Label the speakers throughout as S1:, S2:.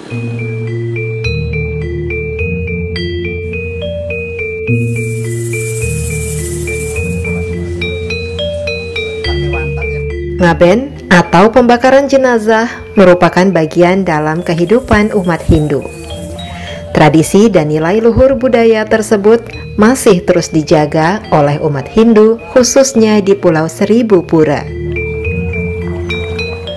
S1: Ngaben atau pembakaran jenazah merupakan bagian dalam kehidupan umat Hindu. Tradisi dan nilai luhur budaya tersebut masih terus dijaga oleh umat Hindu, khususnya di Pulau Seribu Pura.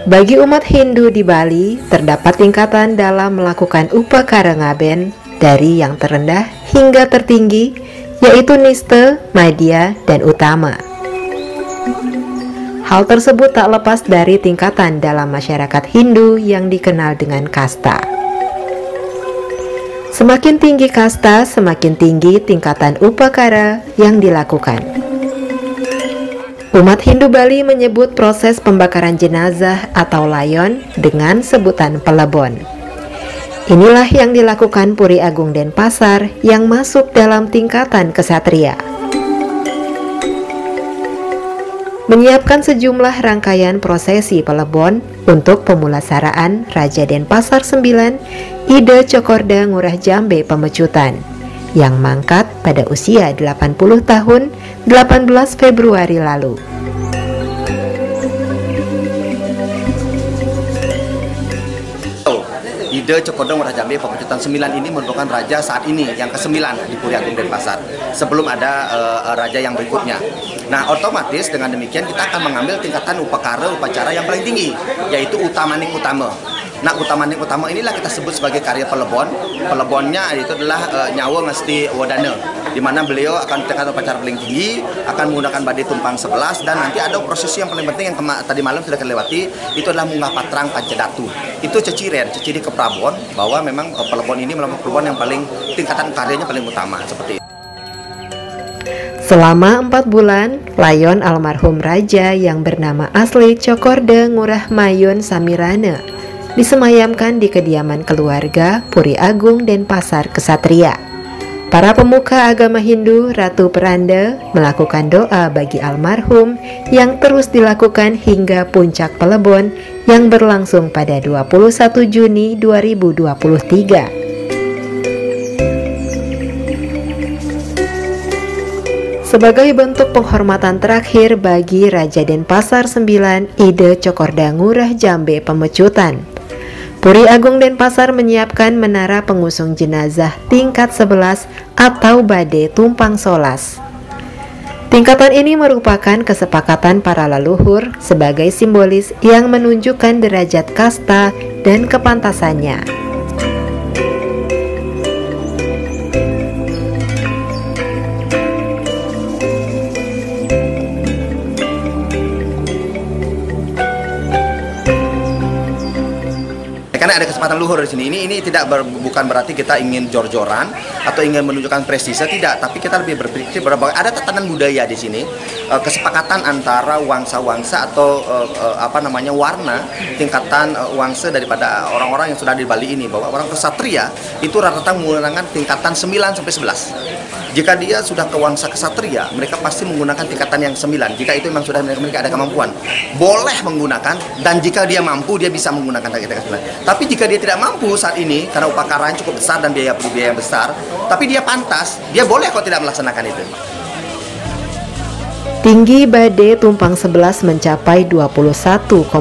S1: Bagi umat Hindu di Bali, terdapat tingkatan dalam melakukan upakara ngaben dari yang terendah hingga tertinggi, yaitu niste, madya, dan utama. Hal tersebut tak lepas dari tingkatan dalam masyarakat Hindu yang dikenal dengan kasta. Semakin tinggi kasta, semakin tinggi tingkatan upakara yang dilakukan. Umat Hindu Bali menyebut proses pembakaran jenazah atau layon dengan sebutan pelebon. Inilah yang dilakukan Puri Agung Denpasar yang masuk dalam tingkatan kesatria. Menyiapkan sejumlah rangkaian prosesi pelebon untuk pemulasaraan Raja Denpasar IX Ida Cokorda Ngurah Jambe Pemecutan yang mangkat pada usia 80 tahun 18 Februari lalu.
S2: Ida Cokorda Ngurah Jambe Pemecutan 9 ini merupakan raja saat ini yang ke-9 di Puri Agung Denpasar sebelum ada raja yang berikutnya. Nah, otomatis dengan demikian kita akan mengambil tingkatan upacara yang paling tinggi, yaitu utamaning utama. Nah, utamaning utama inilah kita sebut sebagai karya pelebon. Pelebonnya itu adalah Nyawa Ngesti Wadana, di mana beliau akan tingkatan upacara paling tinggi, akan menggunakan badai tumpang 11, dan nanti ada prosesi yang paling penting yang tadi malam sudah kita lewati, itu adalah munggah patrang pancadatu. Itu ceciri ke Prabon bahwa memang pelebon ini merupakan pelebon yang paling tingkatan karyanya paling utama seperti itu.
S1: Selama 4 bulan, layon almarhum raja yang bernama asli Cokorda Ngurah Mayun Samirana disemayamkan di kediaman keluarga Puri Agung Denpasar Kesatria. Para pemuka agama Hindu Ratu Peranda melakukan doa bagi almarhum yang terus dilakukan hingga puncak pelebon yang berlangsung pada 21 Juni 2023. Sebagai bentuk penghormatan terakhir bagi Raja Denpasar IX Ida Cokorda Ngurah Jambe Pemecutan, Puri Agung Denpasar menyiapkan menara pengusung jenazah tingkat 11 atau badai tumpang solas. Tingkatan ini merupakan kesepakatan para leluhur sebagai simbolis yang menunjukkan derajat kasta dan kepantasannya.
S2: Karena ada kesempatan luhur di sini. Ini bukan berarti kita ingin jor-joran atau ingin menunjukkan prestise, tidak. Tapi kita lebih berpikir bahwa ada tatanan budaya di sini, kesepakatan antara wangsa-wangsa atau warna tingkatan wangsa daripada orang-orang yang sudah di Bali ini, bahwa orang kesatria itu rata-rata menggunakan tingkatan 9 sampai 11. Jika dia sudah ke wangsa kesatria, mereka pasti menggunakan tingkatan yang 9. Jika itu memang sudah mereka ada kemampuan, boleh menggunakan, dan jika dia mampu, dia bisa menggunakan tingkatan 9. Tapi jika dia tidak mampu saat ini, karena upakaranya cukup besar dan biaya yang besar, tapi dia pantas, dia boleh kok tidak melaksanakan itu.
S1: Tinggi badai tumpang 11 mencapai 21,4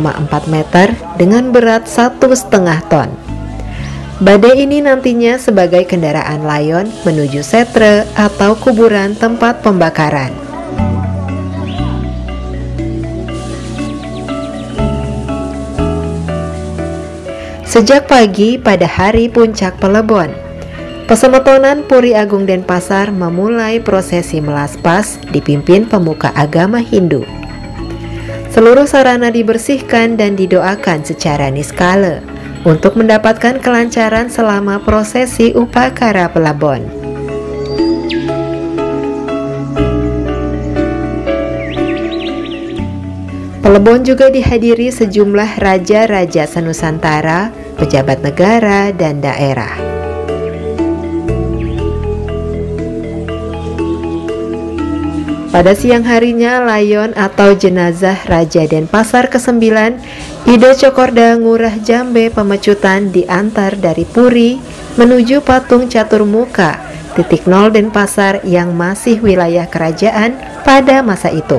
S1: meter dengan berat 1,5 ton. Badai ini nantinya sebagai kendaraan layon menuju setre atau kuburan tempat pembakaran. Sejak pagi pada hari puncak pelebon, Pesemetonan Puri Agung Denpasar memulai prosesi melaspas dipimpin pemuka agama Hindu. Seluruh sarana dibersihkan dan didoakan secara niskala untuk mendapatkan kelancaran selama prosesi upakara pelebon. Pelebon juga dihadiri sejumlah raja-raja senusantara, pejabat negara, dan daerah. Pada siang harinya, layon atau jenazah Raja Denpasar ke-9 Ide Cokorda Ngurah Jambe pemecutan diantar dari Puri menuju patung catur muka titik nol Denpasar yang masih wilayah kerajaan pada masa itu.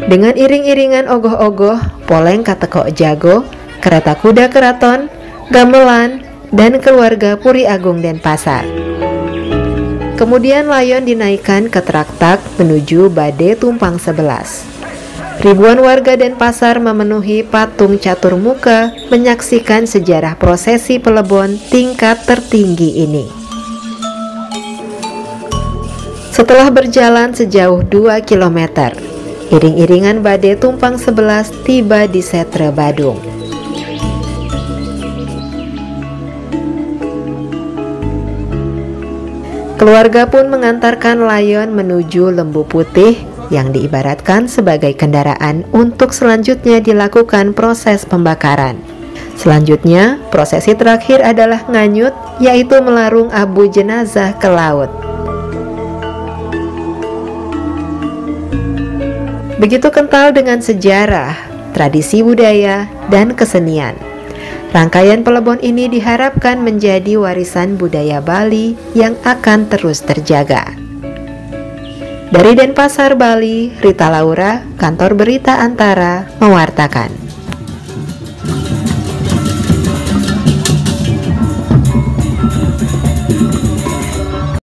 S1: Dengan iring-iringan ogoh-ogoh, poleng katekok jago, kereta kuda keraton, gamelan, dan keluarga Puri Agung Denpasar. Kemudian layon dinaikkan ke traktak menuju Bade Tumpang 11. Ribuan warga Denpasar memenuhi patung catur muka menyaksikan sejarah prosesi pelebon tingkat tertinggi ini. Setelah berjalan sejauh 2 km, iring-iringan Bade Tumpang 11 tiba di Setre Badung. Keluarga pun mengantarkan layon menuju Lembu Putih yang diibaratkan sebagai kendaraan untuk selanjutnya dilakukan proses pembakaran. Selanjutnya, prosesi terakhir adalah nganyut, yaitu melarung abu jenazah ke laut. Begitu kental dengan sejarah, tradisi budaya, dan kesenian. Rangkaian pelebon ini diharapkan menjadi warisan budaya Bali yang akan terus terjaga. Dari Denpasar, Bali, Rita Laura, Kantor Berita Antara, mewartakan.